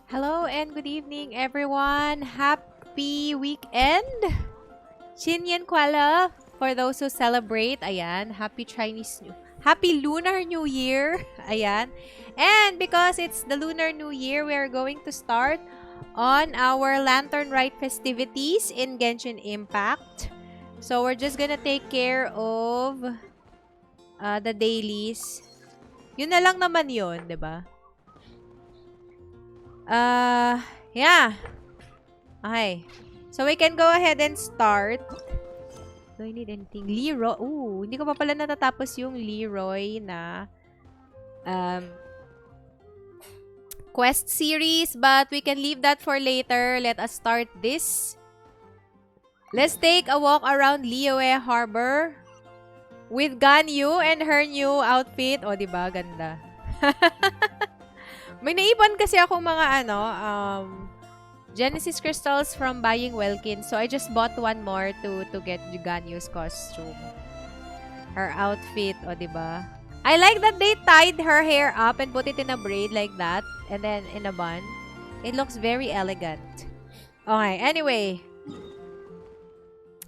Hello and good evening, everyone. Happy weekend! Chinyan Kuala for those who celebrate. Ayan, Happy Lunar New Year. Ayan. And because it's the Lunar New Year, we are going to start on our Lantern Rite festivities in Genshin Impact. So we're just gonna take care of the dailies. Yun na lang naman yun, 'di ba? Yeah. Okay. So, we can go ahead and start. Do I need anything? Leroy. Ooh, hindi ko pa pala natatapos yung Leroy na quest series. But we can leave that for later. Let us start this. Let's take a walk around Liyue Harbor with Ganyu and her new outfit. O, diba? Ganda. May naipon kasi ako mga Genesis crystals from buying Welkin. So, I just bought one more to get Ganyu's costume. Her outfit, o diba? I like that they tied her hair up and put it in a braid like that. And then in a bun. It looks very elegant. Okay, anyway.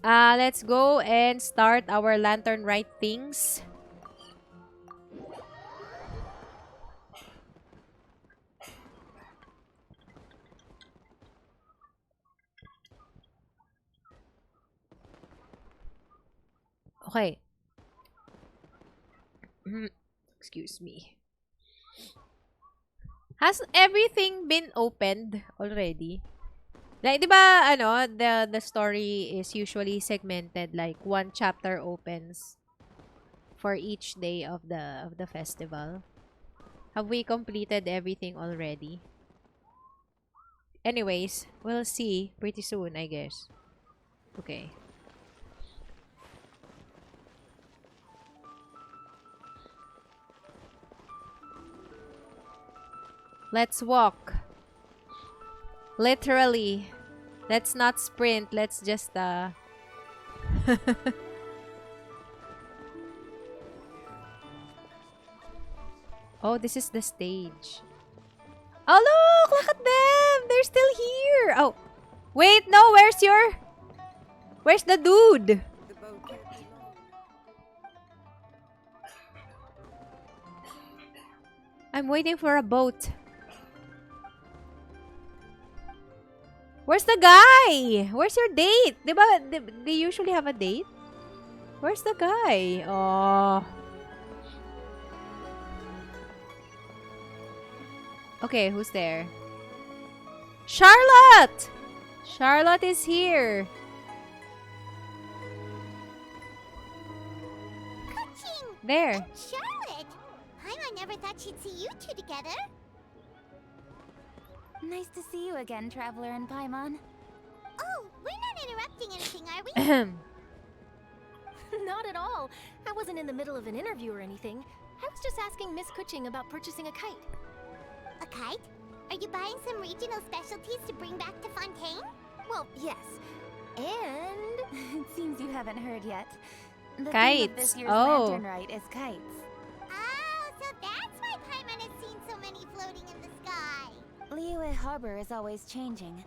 Let's go and start our Lantern Rite things. Okay. Excuse me. Has everything been opened already? Like, di ba, the story is usually segmented. Like, one chapter opens for each day of the festival. Have we completed everything already? Anyways, we'll see pretty soon, I guess. Okay. Let's walk. Literally. Let's not sprint. Let's just, Oh, this is the stage. Oh, look! Look at them! They're still here! Oh. Wait, no! Where's the dude? I'm waiting for a boat. Where's the guy? Where's your date? Diba, they usually have a date? Where's the guy? Oh. Okay, who's there? Charlotte! Charlotte is here. Coaching! There. Charlotte! I never thought she'd see you two together. Nice to see you again, Traveler and Paimon. Oh, we're not interrupting anything, are we? Not at all. I wasn't in the middle of an interview or anything. I was just asking Miss Kuching about purchasing a kite. A kite? Are you buying some regional specialties to bring back to Fontaine? Well, yes. And It seems you haven't heard yet. The theme of Kites. this year's Oh. Lantern Rite is kites. Oh, so that's why Paimon has seen so many floating in the sky. Liyue Harbor is always changing,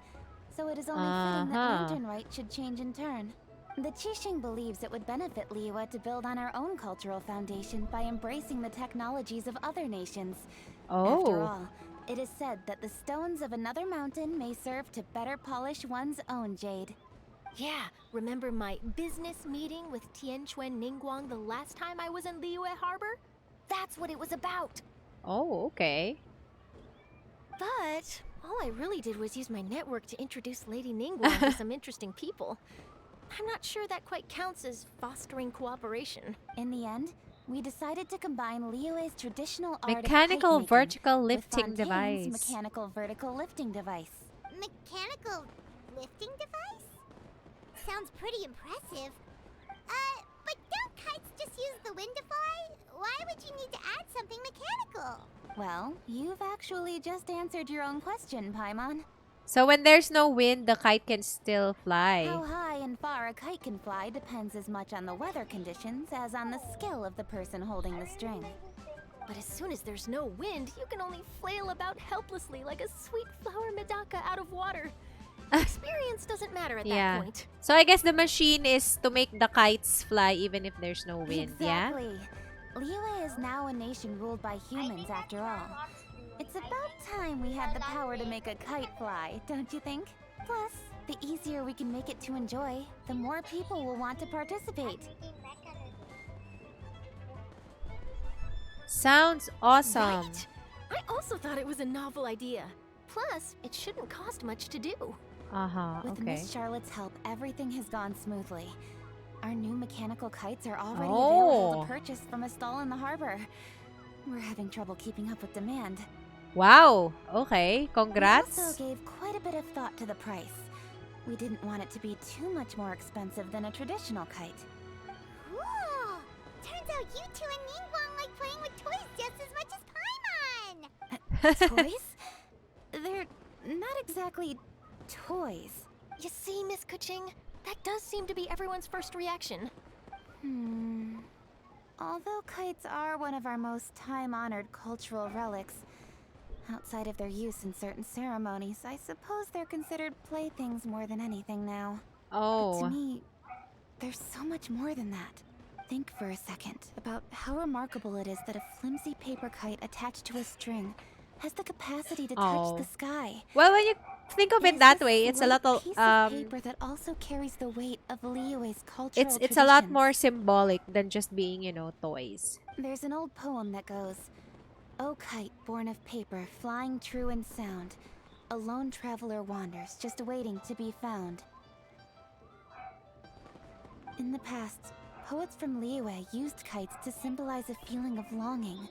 so it is only fitting that Lantern Rite should change in turn. The Qixing believes it would benefit Liyue to build on our own cultural foundation by embracing the technologies of other nations. After Oh. all, it is said that the stones of another mountain may serve to better polish one's own jade. yeah, remember my business meeting with Tianquan Ningguang the last time I was in Liyue Harbor? That's what it was about. Oh, okay. But all I really did was use my network to introduce Lady Ningguang to some interesting people. I'm not sure that quite counts as fostering cooperation. In the end, we decided to combine Liyue's traditional art Mechanical of kite vertical making lifting with device. Fontaine's mechanical vertical lifting device. Mechanical lifting device? Sounds pretty impressive. But don't kites just use the wind to fly? Why would you need to add something mechanical? Well, you've actually just answered your own question, Paimon. So when there's no wind, the kite can still fly. How high and far a kite can fly depends as much on the weather conditions as on the skill of the person holding the string. But as soon as there's no wind, you can only flail about helplessly like a sweet flower medaka out of water. Experience doesn't matter at Yeah. that point. So I guess the machine is to make the kites fly even if there's no wind, yeah? Exactly. Liyue is now a nation ruled by humans after all. It's about time we had the power to make a kite fly, don't you think? Plus, the easier we can make it to enjoy, the more people will want to participate. Sounds awesome. Right? I also thought it was a novel idea. Plus, it shouldn't cost much to do. Uh-huh, With okay. Miss Charlotte's help, everything has gone smoothly. Our new mechanical kites are already Oh. available to purchase from a stall in the harbor. We're having trouble keeping up with demand. Wow, okay. We Congrats. also gave quite a bit of thought to the price. We didn't want it to be too much more expensive than a traditional kite. Cool! Turns out you two and Ningguang like playing with toys just as much as Paimon! Toys? They're not exactly toys. You see, Miss Kuching, that does seem to be everyone's first reaction. Although kites are one of our most time-honored cultural relics, outside of their use in certain ceremonies, I suppose they're considered playthings more than anything now. But to Oh. me, there's so much more than that. Think for a second about how remarkable it is that a flimsy paper kite attached to a string has the capacity to touch Oh. the sky. Well, when you think of it is that this way, it's a light little piece of paper that also carries the weight of Liyue's cultural it's a lot traditions. more symbolic than just being, you know, toys. There's an old poem that goes, "O kite born of paper, flying true in sound, a lone traveler wanders, just waiting to be found." In the past, poets from Liyue used kites to symbolize a feeling of longing,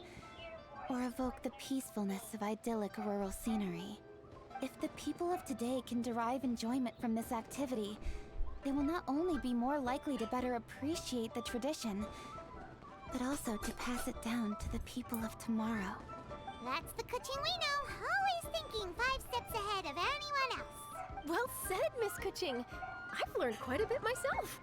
or evoke the peacefulness of idyllic rural scenery. If the people of today can derive enjoyment from this activity, they will not only be more likely to better appreciate the tradition, but also to pass it down to the people of tomorrow. That's the Kuching we know, always thinking 5 steps ahead of anyone else. Well said, Miss Kuching. I've learned quite a bit myself.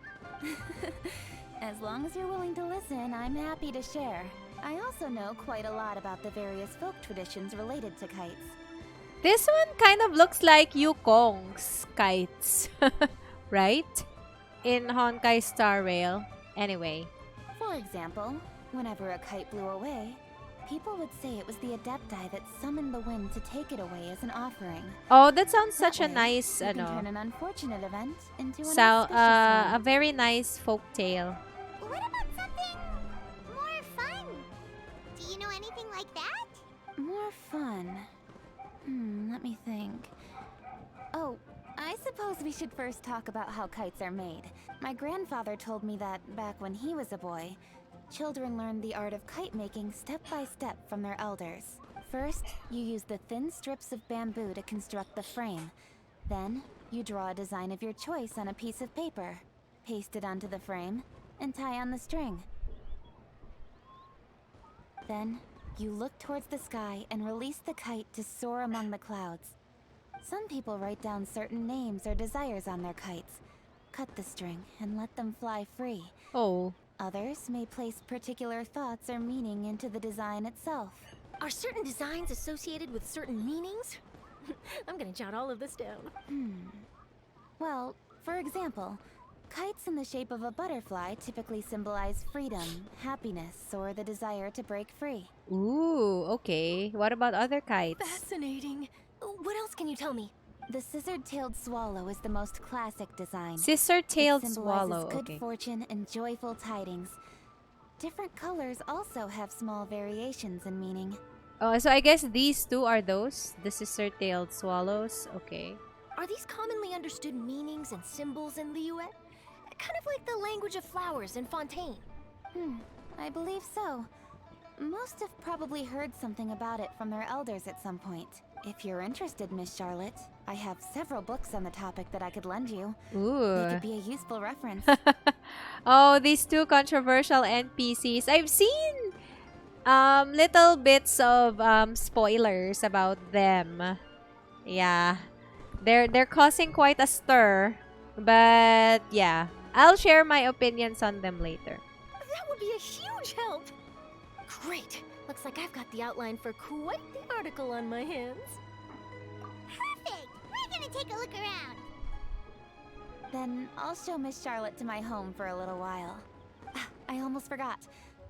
As long as you're willing to listen, I'm happy to share. I also know quite a lot about the various folk traditions related to kites. This one kind of looks like Yukong's kites, right? In Honkai Star Rail. Anyway. For example, whenever a kite blew away, people would say it was the Adepti that summoned the wind to take it away as an offering. Oh, that sounds That such a way, nice, you can turn an unfortunate event into an so, auspicious a one. very nice folk tale. What about something more fun? Do you know anything like that? More fun. Let me think. Oh, I suppose we should first talk about how kites are made. My grandfather told me that back when he was a boy, children learned the art of kite making step by step from their elders. First, you use the thin strips of bamboo to construct the frame. Then, you draw a design of your choice on a piece of paper, paste it onto the frame, and tie on the string. Then, you look towards the sky and release the kite to soar among the clouds. Some people write down certain names or desires on their kites, cut the string, and let them fly free. Oh. Others may place particular thoughts or meaning into the design itself. Are certain designs associated with certain meanings? I'm gonna jot all of this down. Well, for example, kites in the shape of a butterfly typically symbolize freedom, happiness, or the desire to break free. Ooh, okay. What about other kites? Fascinating. What else can you tell me? The scissored-tailed swallow is the most classic design. Scissor-tailed It swallow. symbolizes good Okay. fortune and joyful tidings. Different colors also have small variations in meaning. Oh, so I guess these two are those? The scissor-tailed swallows? Okay. Are these commonly understood meanings and symbols in Liyue? Kind of like the language of flowers in Fontaine. I believe so. Most have probably heard something about it from their elders at some point. If you're interested, Miss Charlotte, I have several books on the topic that I could lend you. They Ooh. could be a useful reference. Oh, these two controversial NPCs. I've seen little bits of spoilers about them. Yeah. They're causing quite a stir. But yeah, I'll share my opinions on them later. That would be a huge help. Great. Looks like I've got the outline for quite the article on my hands. Perfect! We're gonna take a look around. Then I'll show Miss Charlotte to my home for a little while. Ah, I almost forgot.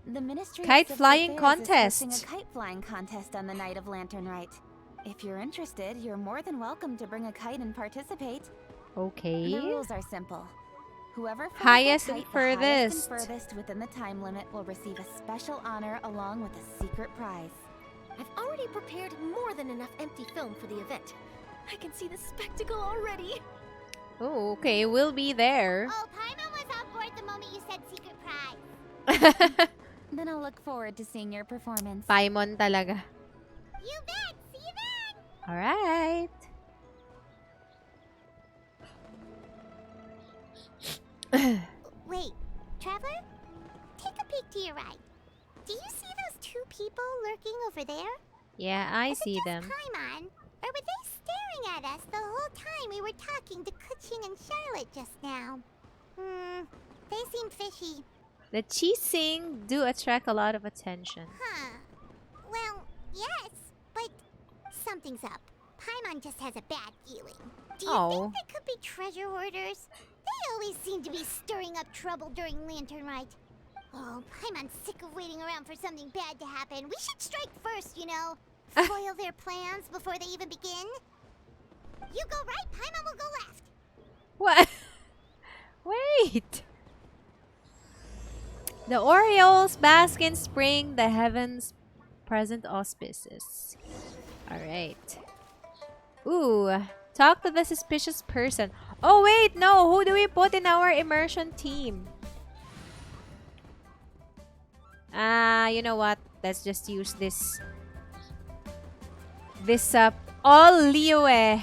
The Ministry Kite of Civil flying Affairs is hosting contest. a kite flying contest on the night of Lantern Rite. If you're interested, you're more than welcome to bring a kite and participate. Okay. The rules are simple. Whoever flies Highest the and kite the highest furthest. and furthest within the time limit will receive a special honor along with a secret prize. I've already prepared more than enough empty film for the event. I can see the spectacle already. Oh, okay. We'll be there. Oh, Paimon was on board the moment you said secret prize. Then I'll look forward to seeing your performance. Paimon talaga. You bet! See you then! Alright. Wait, Traveler? Take a peek to your right. Do you see those two people lurking over there? Yeah, I Is it see just them. Paimon? Or were they staring at us the whole time we were talking to Kuching and Charlotte just now? They seem fishy. The cheesing do attract a lot of attention. Huh. Well, yes, but something's up. Paimon just has a bad feeling. Do you Oh. think they could be treasure hoarders? They always seem to be stirring up trouble during Lantern Rite. Oh, Paimon's sick of waiting around for something bad to happen. We should strike first, you know. Foil their plans before they even begin. You go right, Paimon will go left. What? Wait. The Orioles bask in spring, the heavens present auspices. Alright. Ooh. Talk to the suspicious person. Oh wait, no. Who do we put in our immersion team? You know what? Let's just use this all Liyue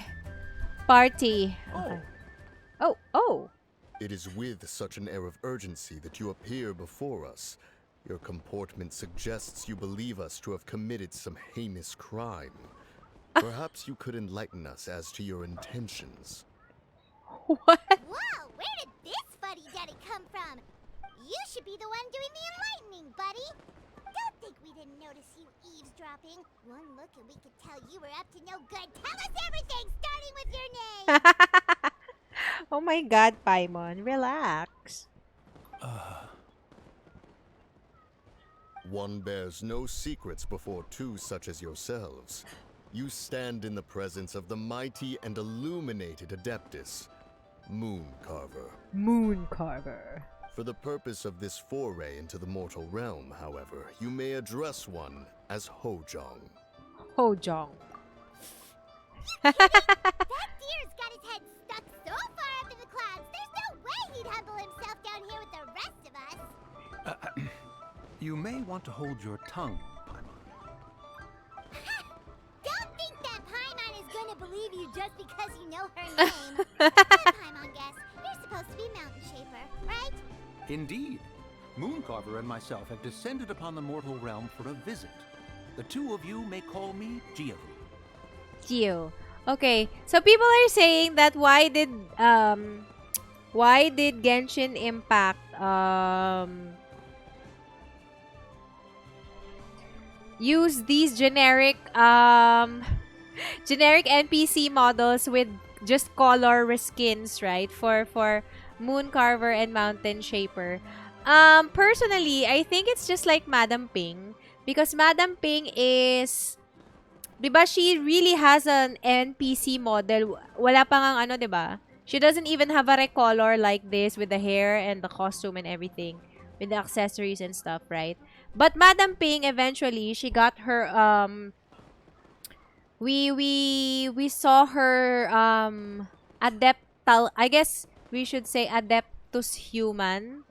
party. Okay. Oh. It is with such an air of urgency that you appear before us. Your comportment suggests you believe us to have committed some heinous crime. Perhaps you could enlighten us as to your intentions. What? Whoa, where did this fuddy-duddy come from? You should be the one doing the enlightening, buddy. Don't think we didn't notice you eavesdropping. One look and we could tell you were up to no good. Tell us everything, starting with your name. Oh my god, Paimon. Relax. One bears no secrets before two such as yourselves. You stand in the presence of the mighty and illuminated Adeptus, Moon Carver. Moon Carver. For the purpose of this foray into the mortal realm, however, you may address one as Hojong. Hojong. That deer's got his head stuck so far up in the clouds, there's no way he'd humble himself down here with the rest of us. You may want to hold your tongue, Paimon. Don't think that Paimon is gonna believe you just because you know her name. Let Paimon guess. You're supposed to be Mountain Shaper, right? Indeed. Mooncarver and myself have descended upon the mortal realm for a visit. The two of you may call me Giovu. Gio. Okay, so people are saying that why did Genshin Impact use these generic NPC models with just color reskins, right? For Moon Carver and Mountain Shaper. Personally, I think it's just like Madam Ping, because Madam Ping is, diba, she really has an NPC model. Wala pa ngang ano, diba? She doesn't even have a recolor like this with the hair and the costume and everything, with the accessories and stuff, right? But Madam Ping, eventually, she got her, we saw her, I guess we should say Adeptus Human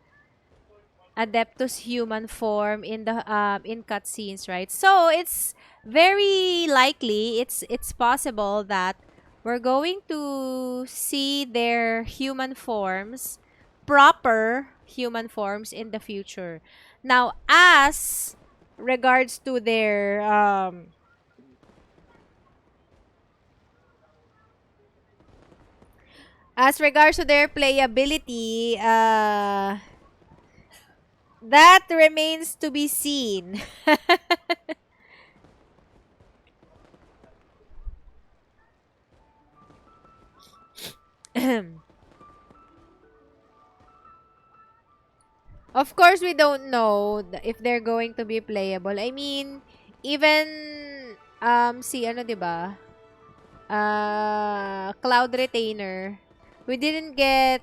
form in the, in cutscenes, right? So, it's very likely, it's possible that we're going to see their human forms, proper human forms in the future. Now, as regards to their playability, that remains to be seen. Of course, we don't know if they're going to be playable. I mean, even, si ano, diba? Cloud Retainer. We didn't get,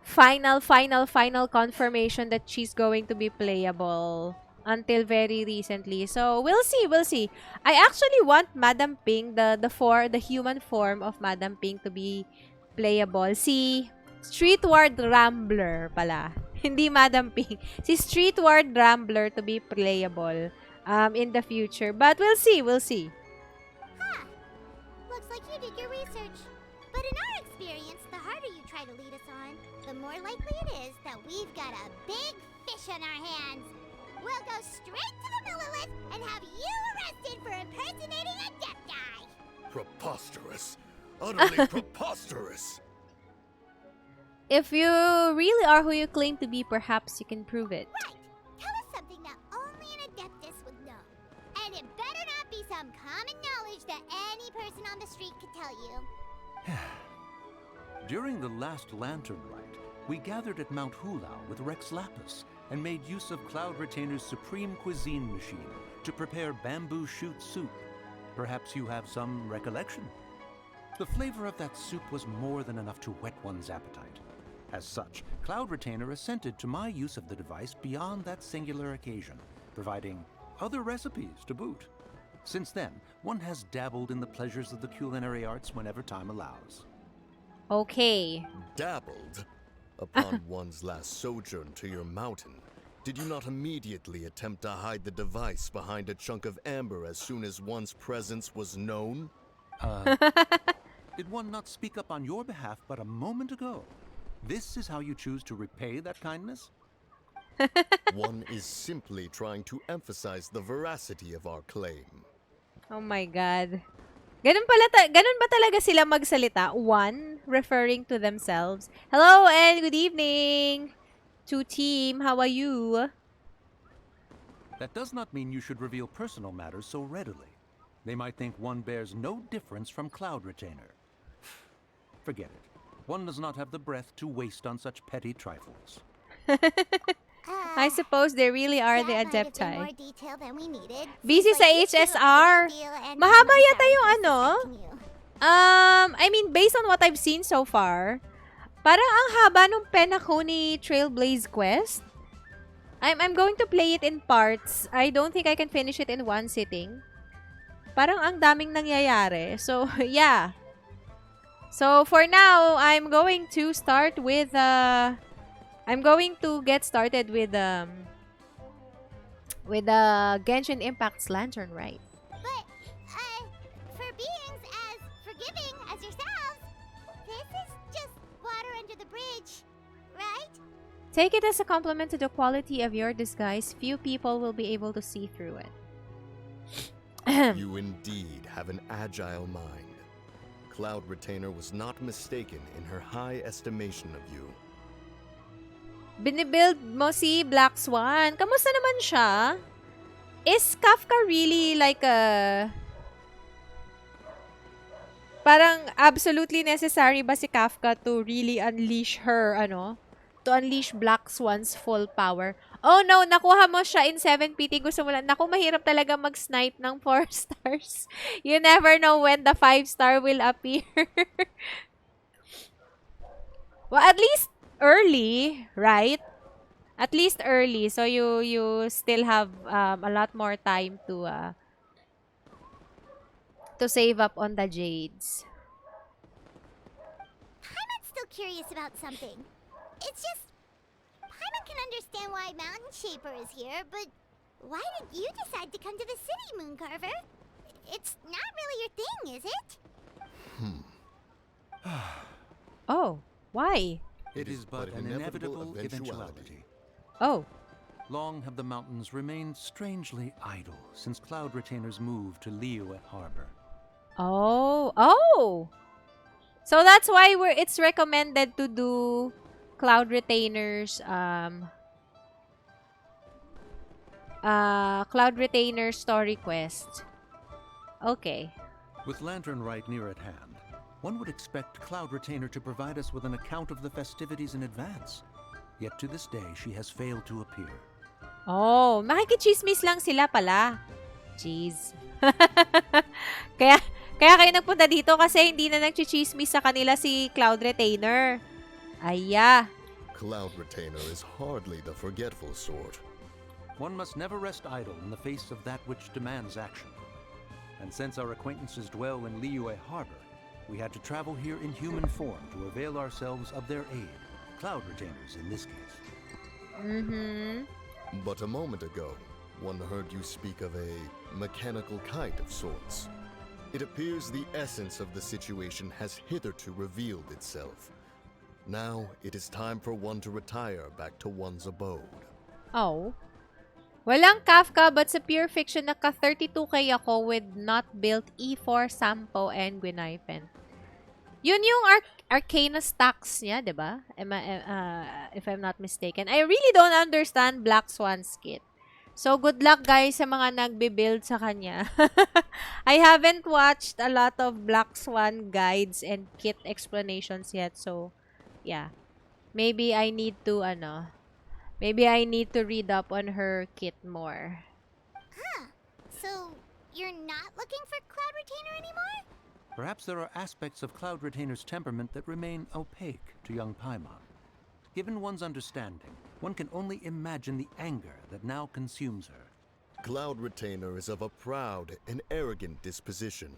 final confirmation that she's going to be playable until very recently. So, we'll see, we'll see. I actually want Madam Ping, the human form of Madam Ping to be playable. Si Streetward Rambler pala. Hindi Madam Ping. Si Streetward Rambler to be playable in the future. But we'll see, we'll see. Huh. Looks like you did your research. But in our experience, the harder you try to lead us on, the more likely it is that we've got a big fish on our hands. We'll go straight to the Millilith and have you arrested for impersonating a Adepti. Preposterous. Utterly preposterous. If you really are who you claim to be, perhaps you can prove it. Right. Tell us something that only an Adeptus would know. And it better not be some common knowledge that any person on the street could tell you. During the last Lantern Rite, we gathered at Mount Hulau with Rex Lapis and made use of Cloud Retainer's supreme cuisine machine to prepare bamboo shoot soup. Perhaps you have some recollection? The flavor of that soup was more than enough to whet one's appetite. As such, Cloud Retainer assented to my use of the device beyond that singular occasion, providing other recipes to boot. Since then, one has dabbled in the pleasures of the culinary arts whenever time allows. Okay. Dabbled? Upon one's last sojourn to your mountain, did you not immediately attempt to hide the device behind a chunk of amber as soon as one's presence was known? Did one not speak up on your behalf but a moment ago? This is how you choose to repay that kindness? One is simply trying to emphasize the veracity of our claim. Oh my God. Ganun ba talaga sila magsalita? One, referring to themselves. Hello and good evening to team. How are you? That does not mean you should reveal personal matters so readily. They might think one bears no difference from Cloud Retainer. Forget it. One does not have the breath to waste on such petty trifles. I suppose they really are the That might have been Adepti. more detail than we needed. Busy Seems sa like you two have a HSR. big deal and Mahaba I'm yata sorry yung for ano? suspecting you. I mean, based on what I've seen so far, parang ang haba nung Penacony Trailblaze quest. I'm going to play it in parts. I don't think I can finish it in one sitting. Parang ang daming nangyayari. So, yeah. So, for now, I'm going to start with, I'm going to get started with Genshin Impact's Lantern Rite. But, for beings as forgiving as yourselves, this is just water under the bridge, right? Take it as a compliment to the quality of your disguise. Few people will be able to see through it. You indeed have an agile mind. Cloud Retainer was not mistaken in her high estimation of you. Binibuild mo si Black Swan. Kamusta naman siya? Is Kafka really like a... Parang absolutely necessary ba si Kafka to really unleash her, to unleash Black Swan's full power? Oh no, nakuha mo siya in 7PT. Gusto mo lang. Naku, mahirap talaga mag-snipe ng 4 stars. You never know when the 5-star will appear. Well, at least early, right? At least early. So you still have a lot more time to save up on the jades. Paimon's still curious about something. It's just, Paimon can understand why Mountain Shaper is here, but why did you decide to come to the city, Mooncarver? It's not really your thing, is it? Oh, why? It is but an inevitable eventuality. Oh. Long have the mountains remained strangely idle since Cloud Retainer's move to Liyue Harbor. Oh. So that's why it's recommended to do Cloud Retainer's Cloud Retainer's story quest. Okay. With Lantern Rite near at hand, One would expect Cloud Retainer to provide us with an account of the festivities in advance. Yet to this day, she has failed to appear. Oh, makikichismis lang sila pala. Jeez. kaya, kaya kayo nagpunta dito kasi hindi na nagchichismis sa kanila si Cloud Retainer. Aya. Cloud Retainer is hardly the forgetful sort. One must never rest idle in the face of that which demands action. And since our acquaintances dwell in Liyue Harbor, we had to travel here in human form to avail ourselves of their aid. Cloud Retainers in this case. Mm-hmm. But a moment ago, one heard you speak of a mechanical kite of sorts. It appears the essence of the situation has hitherto revealed itself. Now, it is time for one to retire back to one's abode. Oh. Walang Kafka but sa pure fiction naka 32k ako with not built E4, Sampo, and Guinaifen. Yun yung Arcana stacks niya, diba? If I'm not mistaken. I really don't understand Black Swan's kit. So, good luck guys sa mga nagbe-build sa kanya. I haven't watched a lot of Black Swan guides and kit explanations yet. So, yeah. Maybe I need to, read up on her kit more. Huh. So, you're not looking for Cloud Retainer anymore? Perhaps there are aspects of Cloud Retainer's temperament that remain opaque to young Paimon. Given one's understanding, one can only imagine the anger that now consumes her. Cloud Retainer is of a proud and arrogant disposition.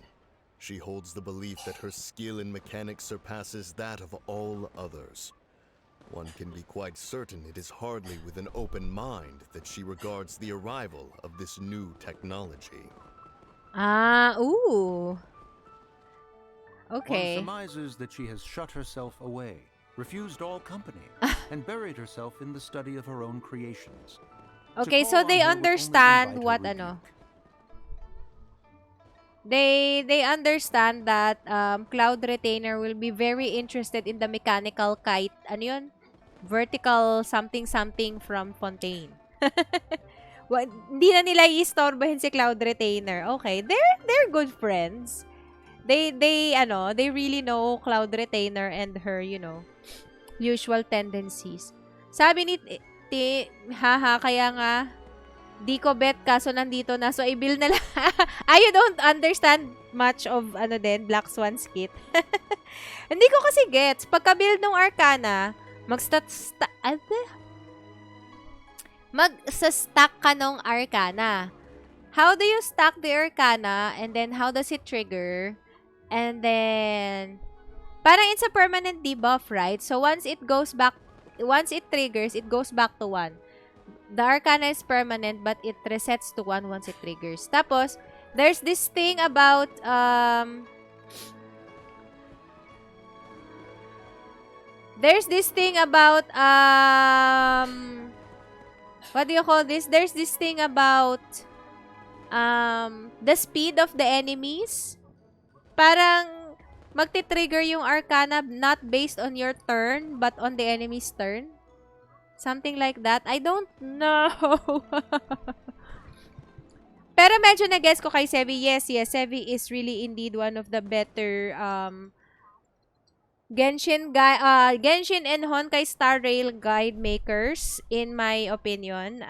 She holds the belief that her skill in mechanics surpasses that of all others. One can be quite certain it is hardly with an open mind that she regards the arrival of this new technology. Ooh. Okay. One surmises that she has shut herself away, refused all company, and buried herself in the study of her own creations. Okay, so they understand what They understand that Cloud Retainer will be very interested in the mechanical kite. Ano yun? Vertical something from Fontaine. Hindi na nila i-istorbahin si Cloud Retainer. Okay, they're good friends. They really know Cloud Retainer and her, usual tendencies. Sabi ni kaya nga di ko bet kaso nandito na so i-build na lang. You don't understand much of Black Swan's kit. Hindi ko kasi gets. Pagka-build ng Arcana, mag-stack ka ng Arcana. How do you stack the Arcana and then how does it trigger? And then parang it's a permanent debuff, right? So once it triggers, it goes back to 1. The Arcana is permanent but it resets to 1 once it triggers. Tapos there's this thing about what do you call this? There's this thing about the speed of the enemies. Parang magti-trigger yung Arcana not based on your turn but on the enemy's turn. Something like that. I don't know. Pero medyo na-guess ko kay Sevi. Yes, Sevi is really indeed one of the better Genshin and Honkai Star Rail guide makers in my opinion.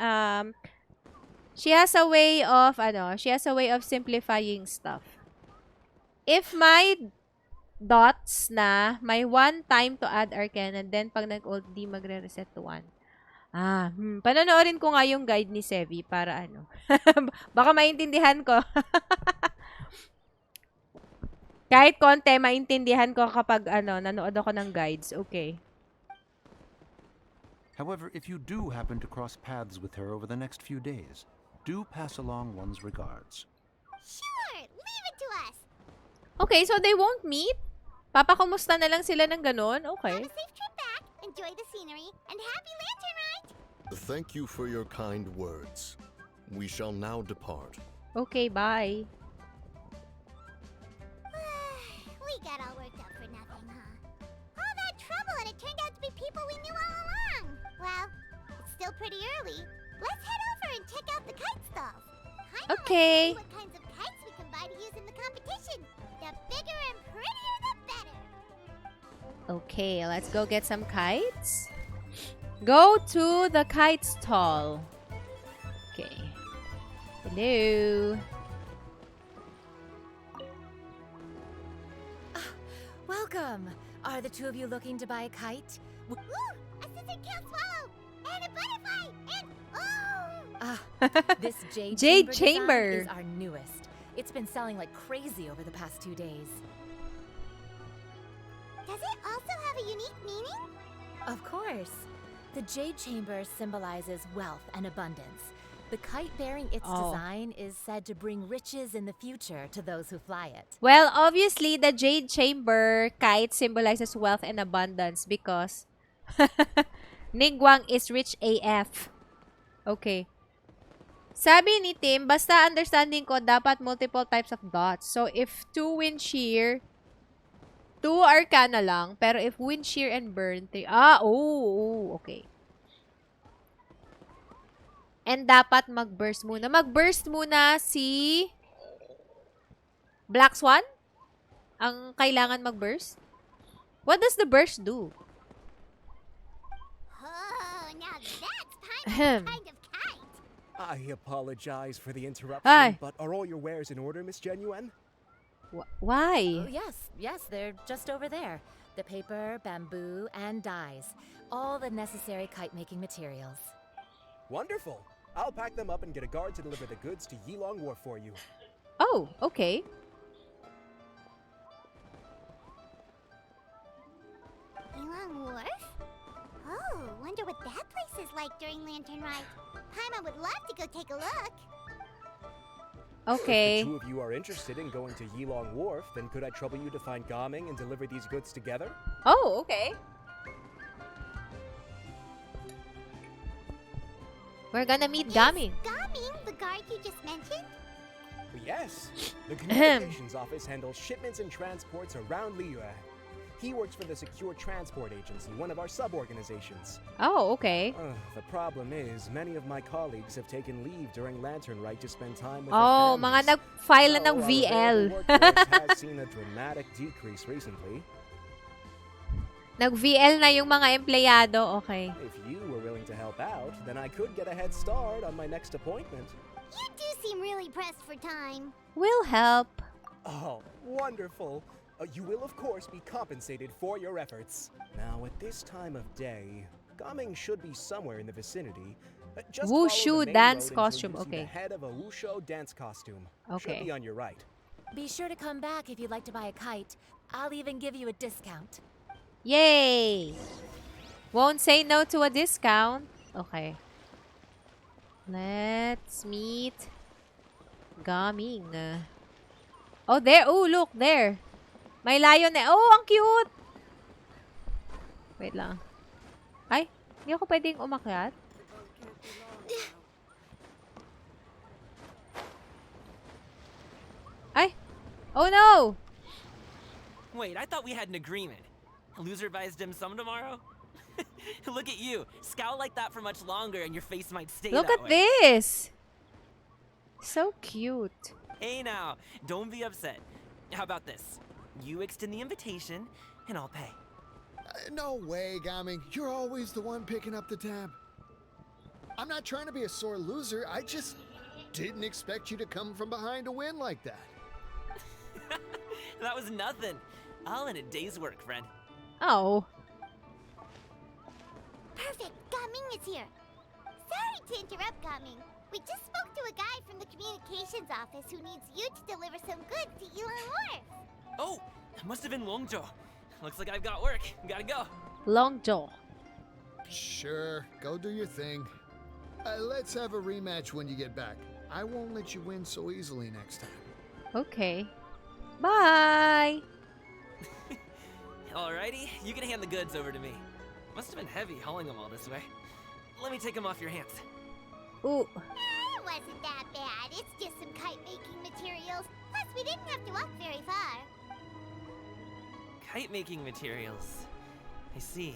She has a way of simplifying stuff. If my dots na may 1 time to add Arcana, then pag nag-ult, di magre-reset to 1. Panonoorin ko nga yung guide ni Sevi para baka maintindihan ko. Kahit konti, maintindihan ko kapag nanood ako ng guides. Okay. However, if you do happen to cross paths with her over the next few days, do pass along one's regards. Sure, leave it to us. Okay, so they won't meet? Papakumusta na lang sila ng ganun? Okay. Have a safe trip back, enjoy the scenery, and happy lantern ride! Thank you for your kind words. We shall now depart. Okay, bye. We got all worked up for nothing, huh? All that trouble and it turned out to be people we knew all along. Well, it's still pretty early. Let's head over and check out the kite stalls. Okay. What kinds of kites we can buy to use in the competition. The bigger and prettier, the better. Okay, let's go get some kites. Go to the kite stall. Okay. Hello. Welcome. Are the two of you looking to buy a kite? Ooh, a scissor can't swallow, and a butterfly, and oh! This Jade, Jade Chamber Chamber. design is our newest. It's been selling like crazy over the past 2 days. Does it also have a unique meaning? Of course. The Jade Chamber symbolizes wealth and abundance. The kite bearing its Oh. design is said to bring riches in the future to those who fly it. Well, obviously, the Jade Chamber kite symbolizes wealth and abundance because Ningguang is rich AF. Okay. Sabi ni Tim, basta understanding ko, dapat multiple types of dots. So, if 2 wind shear, 2 arcana lang. Pero if wind shear and burn, 3. Okay. And dapat mag-burst muna. Mag-burst muna si Black Swan? Ang kailangan mag-burst? What does the burst do? Oh, now that's Ahem. kind of kite. I apologize for the interruption, Hi. but are all your wares in order, Miss Genuine? Why? Oh, yes, they're just over there. The paper, bamboo, and dyes. All the necessary kite making materials. Wonderful. I'll pack them up and get a guard to deliver the goods to Yilong Wharf for you. Oh, okay. Yilong Wharf? Oh, wonder what that place is like during Lantern Rite. Paimon would love to go take a look. Okay. If the two of you are interested in going to Yilong Wharf, then could I trouble you to find Gaming and deliver these goods together? Oh, okay. We're gonna meet Gaming. Gaming, the guard you just mentioned? Yes. The communications office handles shipments and transports around Liyue. He works for the Secure Transport Agency, one of our sub-organizations. Oh, okay. The problem is, many of my colleagues have taken leave during Lantern Rite to spend time with Oh, their mga families. nag-file na So, ng our VL. available workforce has seen a dramatic decrease recently. Nag-VL na yung mga empleyado. Okay. If you were willing to help out, then I could get a head start on my next appointment. You do seem really pressed for time. We'll help. Oh, wonderful. You will, of course, be compensated for your efforts. Now, at this time of day, Gaming should be somewhere in the vicinity. Just follow Wushu the main dance road until costume, you see okay. the head of a Wushu dance costume. Okay. Should be on your right. Be sure to come back if you'd like to buy a kite. I'll even give you a discount. Yay! Won't say no to a discount. Okay. Let's meet Gaming. Oh, there. Oh, look. There. May lion eh. Oh, ang cute! Wait lang. Ay, hindi ako pwedeng umakyat. Ay! Oh, no! Wait, I thought we had an agreement. Loser buys dim sum tomorrow? Look at you. Scowl like that for much longer and your face might stay Look that at way. this! So cute. Hey now, don't be upset. How about this? You extend the invitation, and I'll pay. No way, Gaming. You're always the one picking up the tab. I'm not trying to be a sore loser. I just didn't expect you to come from behind to win like that. That was nothing. All in a day's work, friend. Oh. Perfect, Gaming is here. Sorry to interrupt, Gaming. We just spoke to a guy from the communications office who needs you to deliver some goods to Yilong Wharf. Oh, it must have been Longjo. Looks like I've got work. Gotta go. Long jaw. Sure, go do your thing. Let's have a rematch when you get back. I won't let you win so easily next time. Okay. Bye! Alrighty, you can hand the goods over to me. Must have been heavy hauling them all this way. Let me take them off your hands. Ooh. It wasn't that bad. It's just some kite-making materials. Plus, we didn't have to walk very far. Kite-making materials. I see.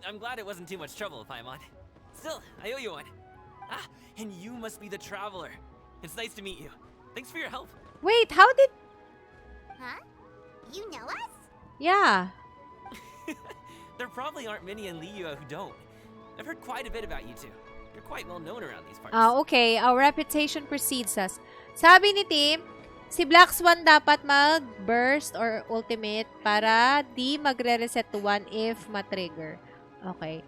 I'm glad it wasn't too much trouble, Paimon. Still, I owe you one. Ah, and you must be the traveler. It's nice to meet you. Thanks for your help. Wait, how did... Huh? You know us? Yeah. There probably aren't many in Liyue who don't. I've heard quite a bit about you two. You're quite well known around these parts. Okay. Our reputation precedes us. Sabi ni Tim, si Black Swan dapat mag-burst or ultimate para di magre-reset to 1 if ma-trigger. Okay.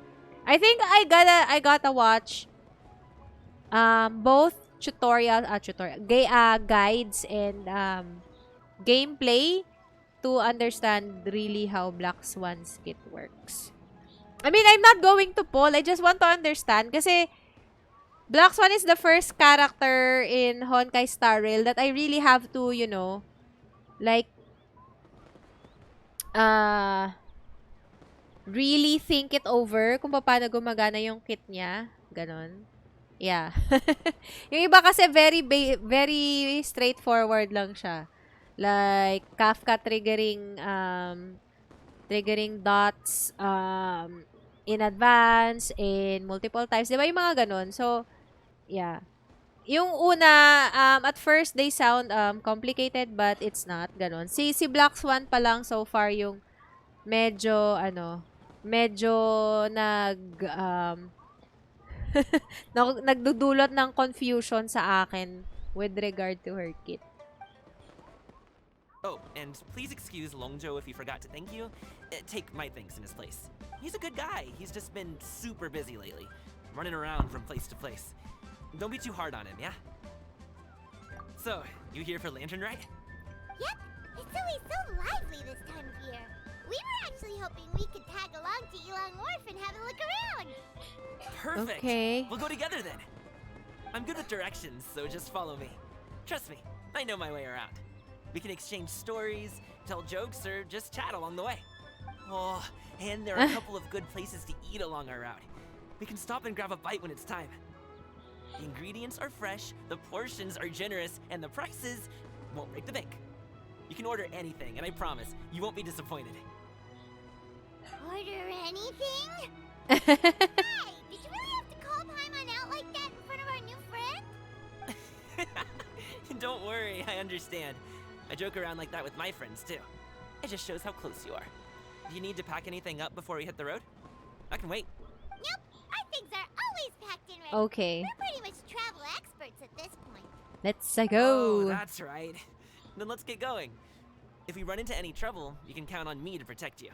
I think I gotta watch both guides and gameplay to understand really how Black Swan's kit works. I mean, I'm not going to poll. I just want to understand kasi Black Swan is the first character in Honkai Star Rail that I really have to, you know, like, really think it over kung paano gumagana yung kit niya. Ganon. Yeah. Yung iba kasi very straightforward lang siya. Like, Kafka triggering dots in advance, in multiple times. Diba yung mga ganon? So, yeah. Yung una, at first, they sound complicated, but it's not. Ganon. Si Black Swan pa lang so far yung medyo nagdudulot ng confusion sa akin with regard to her kit. Oh, and please excuse Longjo if he forgot to thank you. Take my thanks in his place. He's a good guy. He's just been super busy lately, running around from place to place. Don't be too hard on him, yeah? So, you here for Lantern Rite? Yep, it's always so lively this time of year. We were actually hoping we could tag along to Yulong Wharf and have a look around. Perfect. Okay. We'll go together then. I'm good with directions, so just follow me. Trust me, I know my way around. We can exchange stories, tell jokes, or just chat along the way. Oh, and there are a couple of good places to eat along our route. We can stop and grab a bite when it's time. The ingredients are fresh, the portions are generous, and the prices won't break the bank. You can order anything, and I promise, you won't be disappointed. Order anything? Hey, did you really have to call Paimon out like that in front of our new friend? Don't worry, I understand. I joke around like that with my friends, too. It just shows how close you are. Do you need to pack anything up before we hit the road? I can wait. Nope, our things are always packed and ready. Okay. We're pretty much travel experts at this point. Let's Oh, go. that's right. Then let's get going. If we run into any trouble, you can count on me to protect you.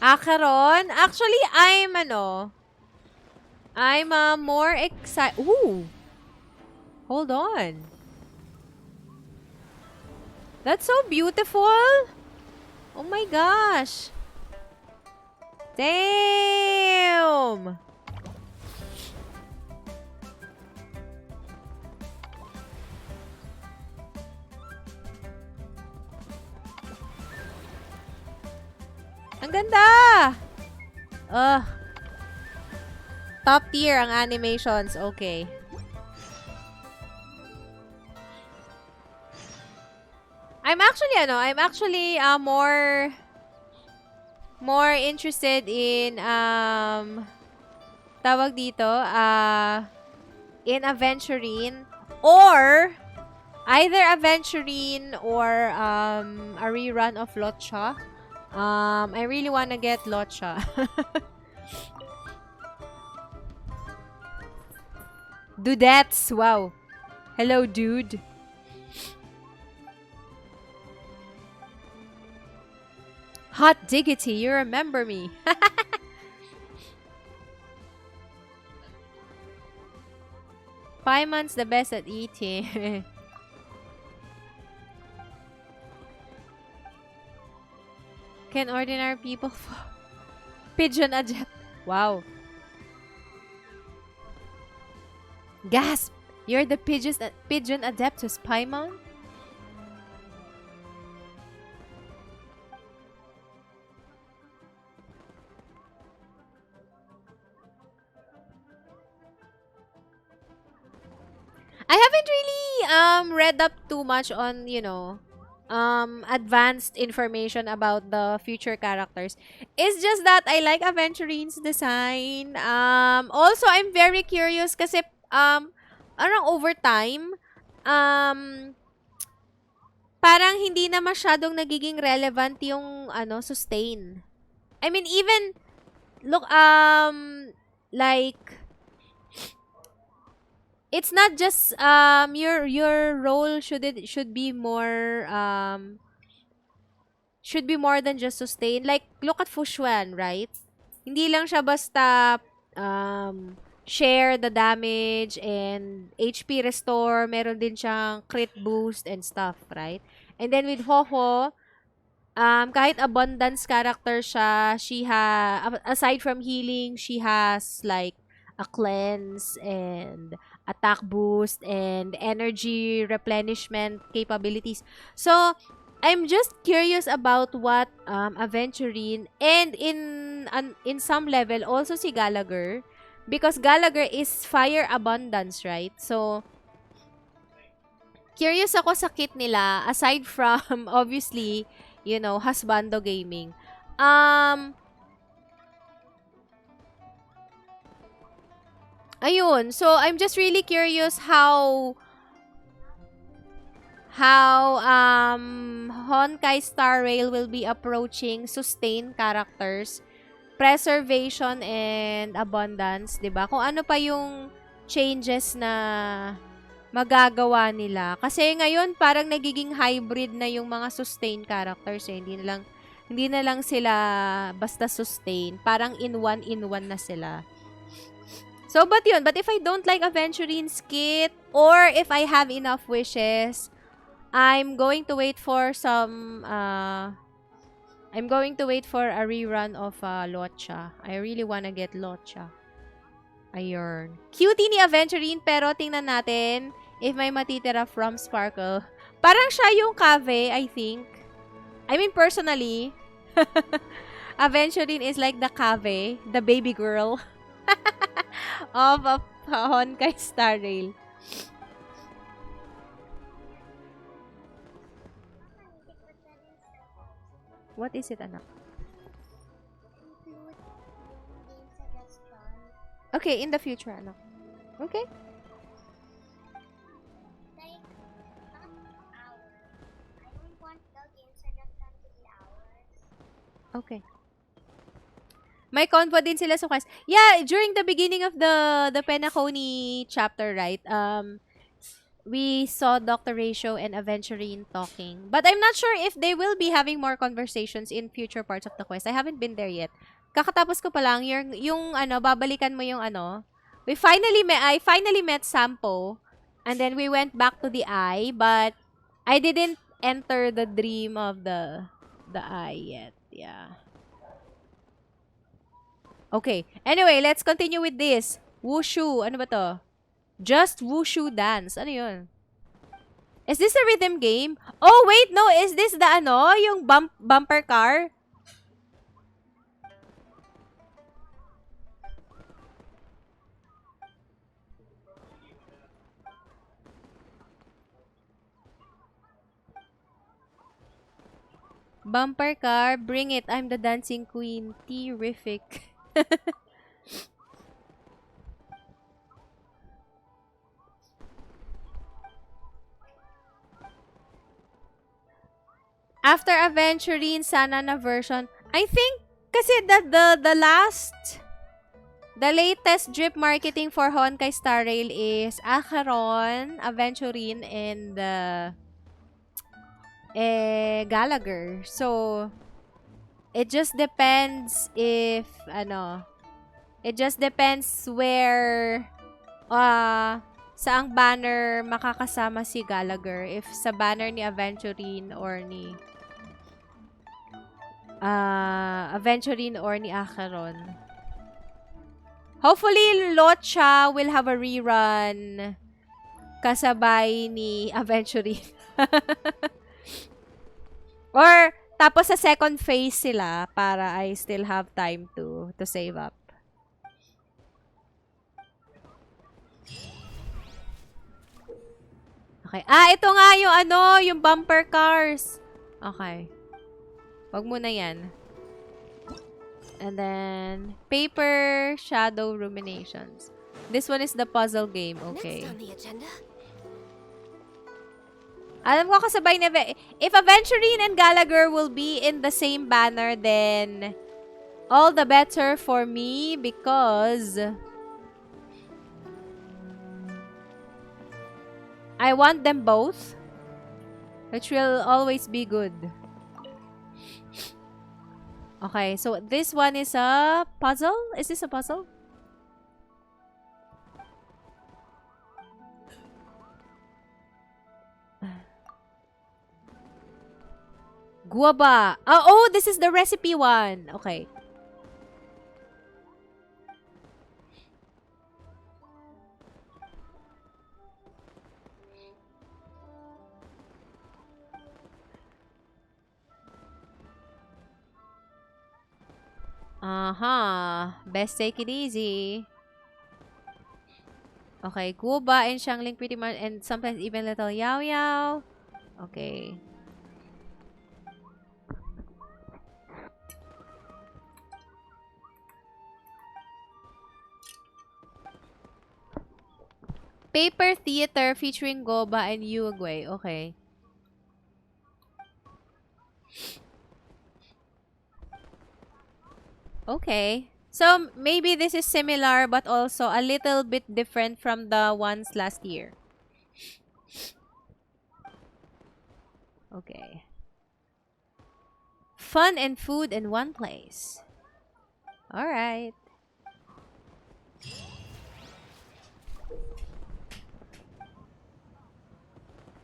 Karon, actually, I'm more excited. Ooh. Hold on. That's so beautiful. Oh my gosh. Damn. Ang ganda. Top tier ang animations. Okay. I'm actually more interested in tawag dito, in Aventurine or either Aventurine or a rerun of Lotcha. I really want to get Lotcha. Dudettes, wow. Hello, dude. Hot diggity, you remember me. Paimon's the best at eating. Can ordinary people pigeon adept? Wow. Gasp! You're the pigeon adeptus, Paimon? I haven't really read up too much on, advanced information about the future characters. It's just that I like Aventurine's design. Also, I'm very curious kasi around over time, parang hindi na masyadong nagiging relevant yung ano, sustain. I mean, even look like it's not just your role should be more than just sustain. Like look at Fushuan, right? Hindi lang siya basta share the damage and HP restore, meron din siyang crit boost and stuff, right? And then with Ho-Ho, kahit abundance character siya, aside from healing, she has like a cleanse and attack boost and energy replenishment capabilities. So, I'm just curious about what Aventurine and in some level also si Gallagher, because Gallagher is fire abundance, right? So, curious ako sa kit nila aside from obviously, you know, husbando gaming. Ayun. So, I'm just really curious how Honkai Star Rail will be approaching sustain characters, preservation, and abundance, 'di ba? Kung ano pa yung changes na magagawa nila. Kasi ngayon parang nagiging hybrid na yung mga sustain characters, eh. Hindi na lang sila basta sustain. Parang in one na sila. So, but if I don't like Aventurine's kit, or if I have enough wishes, I'm going to wait for a rerun of Lotcha. I really wanna get Lotcha. Ayun. Cutie ni Aventurine, pero tingnan natin if may matitira from Sparkle. Parang siya yung Cave, I think. I mean, personally, Aventurine is like the Cave, the baby girl of Honkai Star Rail. What is it, anak? Okay, in the future, anak. Okay. Like, not hours. I don't want the games I just done to be hours. Okay. May convo din sila sa quest. Yeah, during the beginning of the Penacony chapter, right? We saw Dr. Ratio and Aventurine talking. But I'm not sure if they will be having more conversations in future parts of the quest. I haven't been there yet. Kakatapos ko pa lang, yung babalikan mo yung I finally met Sampo, and then we went back to the eye, but I didn't enter the dream of the eye yet. Yeah. Okay. Anyway, let's continue with this. Wushu. Ano ba to? Just Wushu Dance. Ano yun? Is this a rhythm game? Oh, wait, no. Is this the yung bumper car? Bumper car, bring it. I'm the dancing queen. Terrific. After Aventurine, sana na version. I think kasi the latest drip marketing for Honkai Star Rail is Acheron, Aventurine, and Gallagher. So, it just depends if, it just depends where, saang banner makakasama si Gallagher. If sa banner ni Aventurine or ni Acheron. Hopefully, Lotcha will have a rerun kasabay ni Aventurine. Or, tapos sa second phase sila para I still have time to save up. Okay. Ito nga yung yung bumper cars. Okay. Wag mo na yan. And then, paper, shadow, ruminations. This one is the puzzle game. Okay. Next on the agenda. Alam ko kasabay na... If Aventurine and Gallagher will be in the same banner, then all the better for me because I want them both, which will always be good. Okay, so this one is a puzzle? Is this a puzzle? Guava. Oh, this is the recipe one. Okay. Best take it easy. Okay, guava and shangling pretty much, and sometimes even little yao yao. Okay. Paper Theater featuring Goba and Uruguay. Okay. Okay. So, maybe this is similar but also a little bit different from the ones last year. Okay. Fun and food in one place. Alright.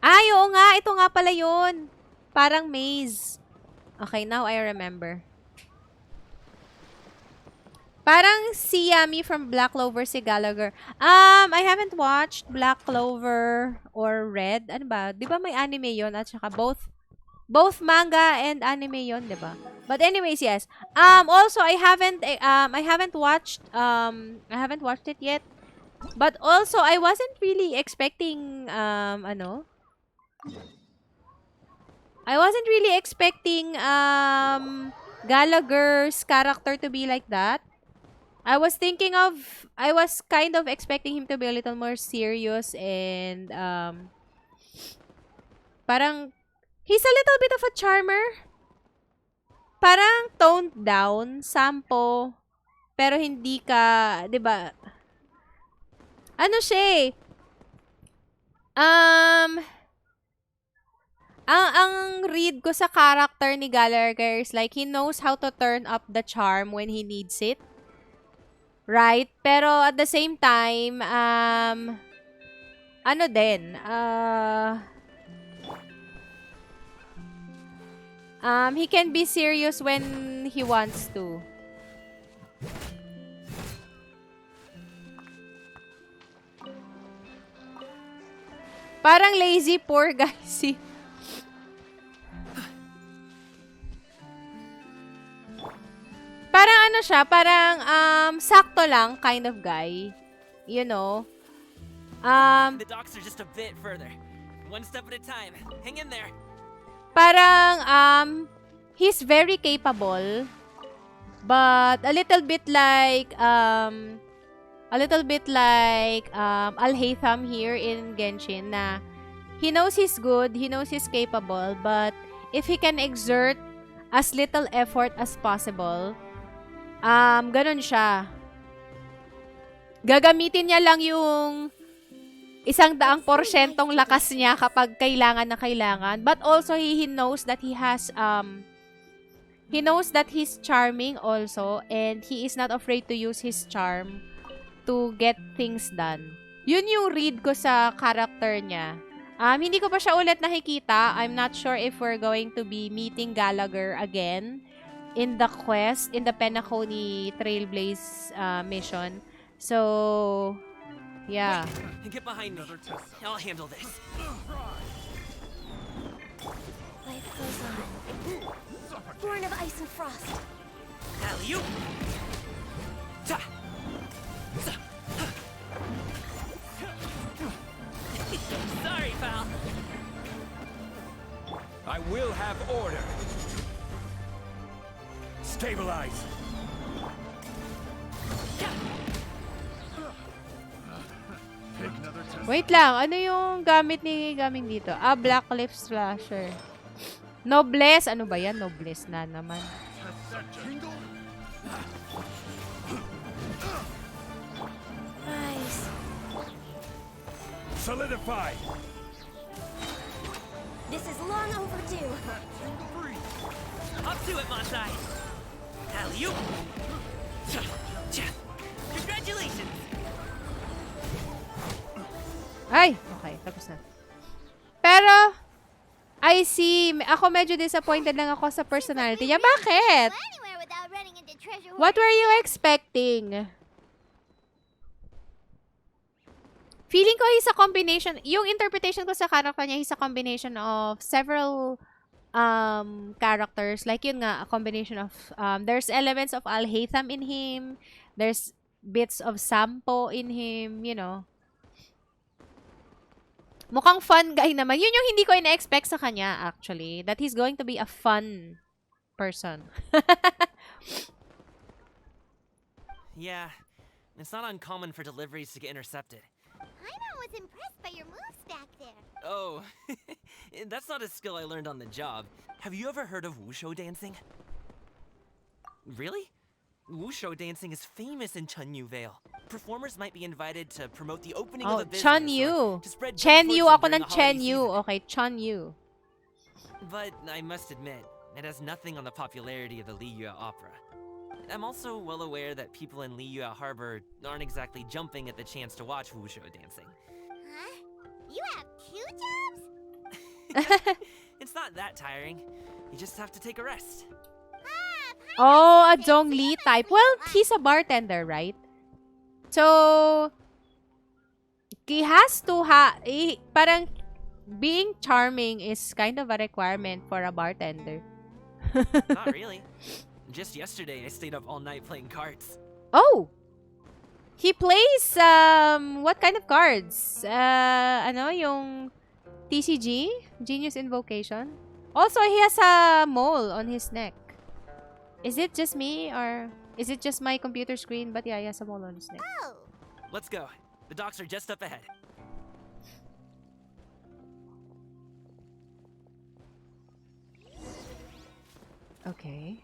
Ay, oo nga. Ito nga pala yun. Parang maze. Okay, now I remember. Parang si Yami from Black Clover, si Gallagher. I haven't watched Black Clover or Red. Ano ba? Di ba may anime yon at saka both manga and anime yon, di ba? But anyways, yes. Also I haven't watched it yet. But also I wasn't really expecting I wasn't really expecting Gallagher's character to be like that. I was kind of expecting him to be a little more serious and parang he's a little bit of a charmer. Parang toned down, sampo, pero hindi ka, 'di ba? Ano siya eh? Ang read ko sa character ni Gallagher is like he knows how to turn up the charm when he needs it. Right? Pero at the same time, ano din, he can be serious when he wants to. Parang lazy poor guy si... Parang ano siya, parang sakto lang kind of guy. You know? The docks are just a bit further. One step at a time. Hang in there. Parang he's very capable, but a little bit like Al-Haytham here in Genshin na he knows he's good, he knows he's capable, but if he can exert as little effort as possible, ganun siya. Gagamitin niya lang yung 100% lakas niya kapag kailangan na kailangan. But also, he knows that he knows that he's charming also, and he is not afraid to use his charm to get things done. Yun yung read ko sa character niya. Hindi ko pa siya ulit nakikita. I'm not sure if we're going to be meeting Gallagher again in the quest, in the Penacony Trailblaze mission. So, yeah. Get behind me. I'll handle this. Life goes on. Born of ice and frost. Alley-oop. Sorry, pal. I will have order. Stabilize. Take Wait lang, ano yung gamit ni Gaming dito? Ah, Black Cliff Slasher. Noblesse, ano ba yan? Noblesse na naman. Nice. Solidify. This is long overdue. Up to it, Masai. Alley-oop. Congratulations. Ay, okay, tapos na. Pero, I see. Ako medyo disappointed lang ako sa personality niya. Bakit? Anywhere without running into treasure What hoarders. were you expecting? Feeling ko he's a combination, yung interpretation ko sa character niya, he's a combination of several characters. Like yun nga, a combination of, there's elements of Al-Haytham in him, there's bits of Sampo in him, you know. Mukhang fun guy naman. Yun yung hindi ko ina-expect sa kanya, actually. That he's going to be a fun person. Yeah, it's not uncommon for deliveries to get intercepted. Paimon was impressed by your moves back there. Oh, that's not a skill I learned on the job. Have you ever heard of wushu dancing? Really? Wushu dancing is famous in Chunyu Vale. Performers might be invited to promote the opening of Oh, a business Chunyu. or to spread good Chenyu fortune ako during ng the holiday Chenyu. season. Okay, Chunyu. But I must admit, it has nothing on the popularity of the Liyue Opera. I'm also well aware that people in Liyue Harbor aren't exactly jumping at the chance to watch wushu dancing. Huh? You have 2 jobs? It's not that tiring. You just have to take a rest. Oh, a Zhongli type. Well, he's a bartender, right? So, he has to parang being charming is kind of a requirement for a bartender. Not really. Just yesterday, I stayed up all night playing cards. Oh! He plays, what kind of cards? Ano, yung TCG? Genius Invocation? Also, he has a mole on his neck. Is it just me, or is it just my computer screen? But yeah, he has a mole on his neck. Oh. Let's go. The docks are just up ahead. Okay.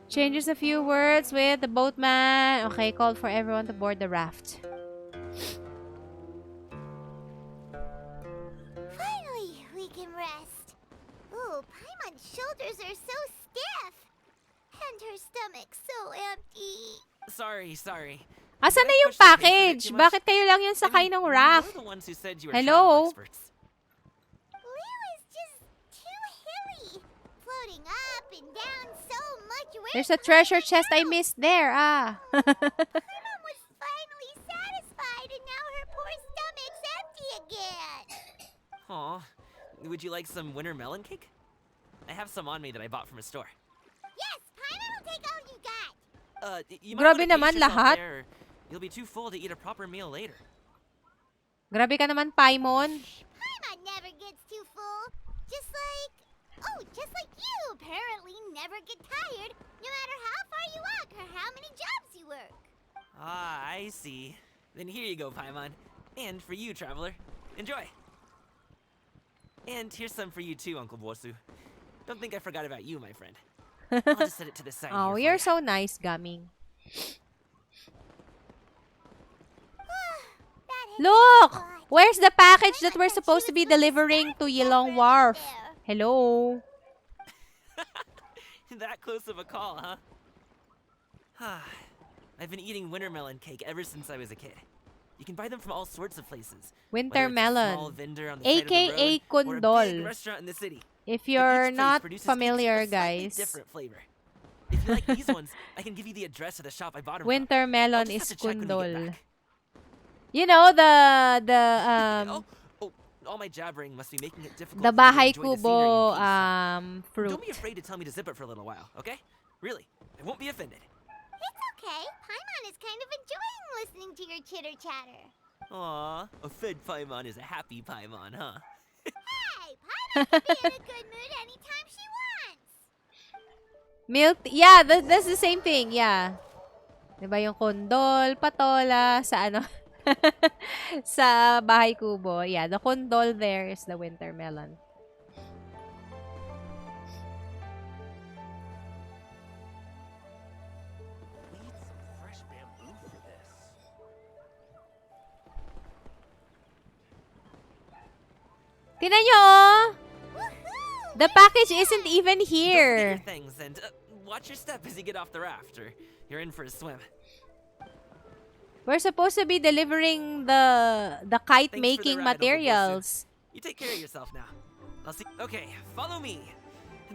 Changes a few words with the boatman. Okay, called for everyone to board the raft. Finally, we can rest. Ooh, Paimon's shoulders are so stiff. And her stomach so empty. Sorry. Asan na Did I yung push the pace a bit package? too much? Bakit kayo lang yung sakay ng You're raft? the ones who said you were Hello? travel experts. Liu is just too hilly. Floating up and down so much. There's a treasure chest I missed there. Ah. Paimon was finally satisfied and now her poor stomach's empty again. Aw. Would you like some winter melon cake? I have some on me that I bought from a store. Yes, Paimon will take all you got. You Grabe might wanna naman pace yourself lahat. there, or you'll be too full to eat a proper meal later. Grabe ka naman, Paimon. Paimon never gets too full. Just like you apparently never get tired no matter how far you walk or how many jobs you work. Ah, I see. Then here you go, Paimon. And for you, traveler. Enjoy. And here's some for you too, Uncle Bosu. Don't think I forgot about you, my friend. I'll just set it to the side Oh, here you're for so nice, Gaming. Look! Where's the package that we're supposed to be delivering to Yilong Wharf? Hello? you. That close of a call, huh? I've been eating winter melon cake ever since I was a kid. You can buy them from all sorts of places. Winter whether it's a small melon. vendor on the side of the AKA road, or a big Kundol. restaurant in the city. If But you're each place not produces cakes familiar, with a slightly guys, different flavor. If you like these ones, I can give you the address of the shop I bought them winter from. melon I'll is just have to check when we get Kundol. back. You know, All my jabbering must be making it difficult the for you to Bahay enjoy the scenery Kubo in peace. fruit. Don't be afraid to tell me to zip it for a little while, okay? Really, I won't be offended. It's okay. Paimon is kind of enjoying listening to your chitter chatter. Aw, a fed Paimon is a happy Paimon, huh? Hey, Paimon can be in a good mood anytime she wants. Milk tea. Yeah, that's the same thing. Yeah. Diba yung kondol, patola, sa ano? Sa bahay kubo. Yeah, the kondol there is the winter melon. We need some fresh bamboo for this. Tingnan nyo, oh! Woohoo! The package isn't even Don't forget here. your things and watch your step as you get off the raft, or you're in for a swim. We're supposed to be delivering the kite Thanks for the making ride, Uncle materials. You take care of yourself now. I'll see. Okay, follow me.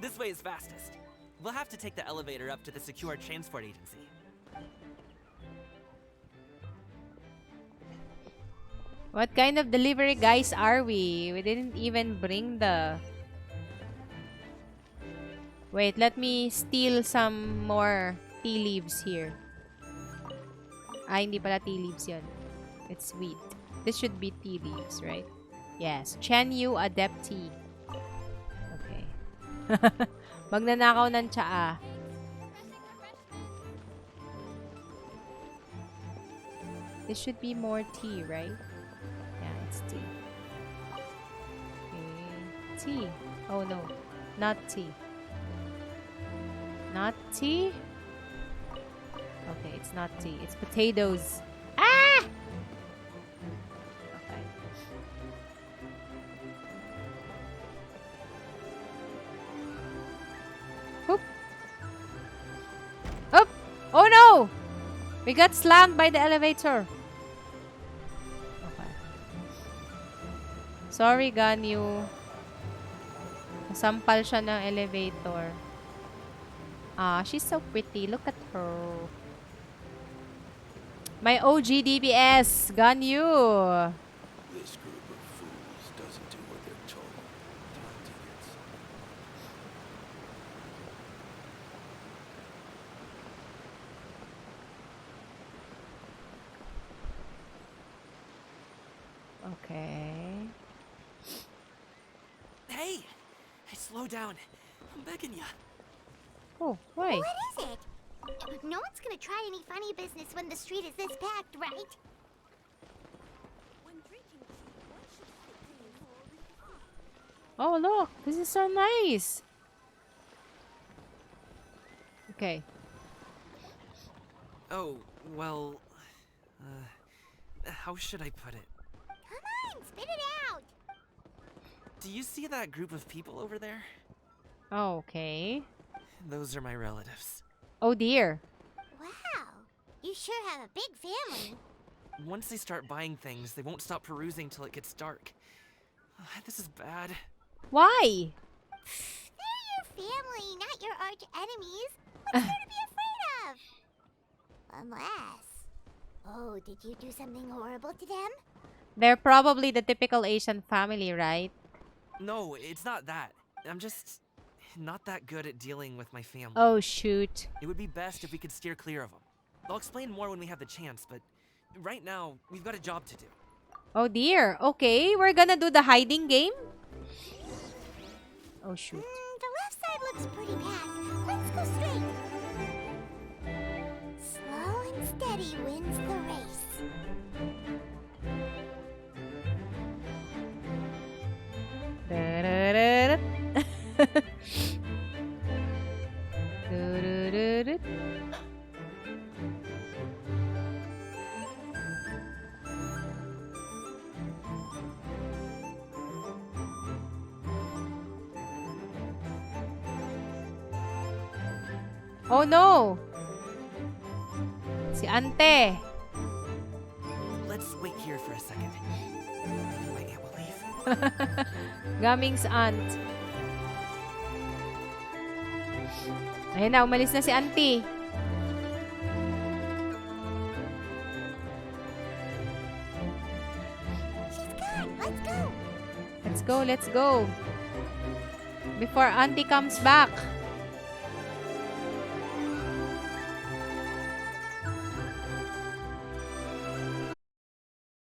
This way is fastest. We'll have to take the elevator up to the secure transport agency. What kind of delivery guys are we? We didn't even bring the... Wait, let me steal some more tea leaves here. Ah, hindi pala tea leaves yun. It's wheat. This should be tea leaves, right? Yes. Chen Yu Adepti. Okay. Magnanakaw ng tsaa. This should be more tea, right? Yeah, it's tea. Okay. Tea. Oh no. Not tea. Not tea? Okay, it's not tea. It's potatoes. Ah! Okay. Oop. Oop! Oh no! We got slammed by the elevator. Okay. Sorry, Ganyu. Nasampal siya ng elevator. Ah, she's so pretty. Look at her. My OG DBS, Ganyu. This group of fools doesn't do what they're told. Idiots. Okay. Hey! Slow down. I'm begging ya. Oh, why? What is it? No one's gonna try any funny business when the street is this packed, right? Oh, look. This is so nice. Okay. Oh, well... how should I put it? Come on, spit it out. Do you see that group of people over there? Okay. Those are my relatives. Oh, dear. Wow, you sure have a big family. Once they start buying things, they won't stop perusing till it gets dark. This is bad. Why? They're your family, not your arch enemies. What's there to be afraid of? Unless... Oh, did you do something horrible to them? They're probably the typical Asian family, right? No, it's not that. I'm just not that good at dealing with my family. Oh, shoot. It would be best if we could steer clear of them. I'll explain more when we have the chance, but right now, we've got a job to do. Oh, dear. Okay, we're gonna do the hiding game? Oh, shoot. The left side looks pretty packed. Let's go straight. Slow and steady wins the race. Da-da-da-da. Da-da-da-da. Oh no! Si Ante! Let's wait here for a second. Maybe my aunt will leave. Gaming's aunt. Ayun na, umalis na si Auntie. She's gone. Let's go. Let's go, let's go. Before Auntie comes back.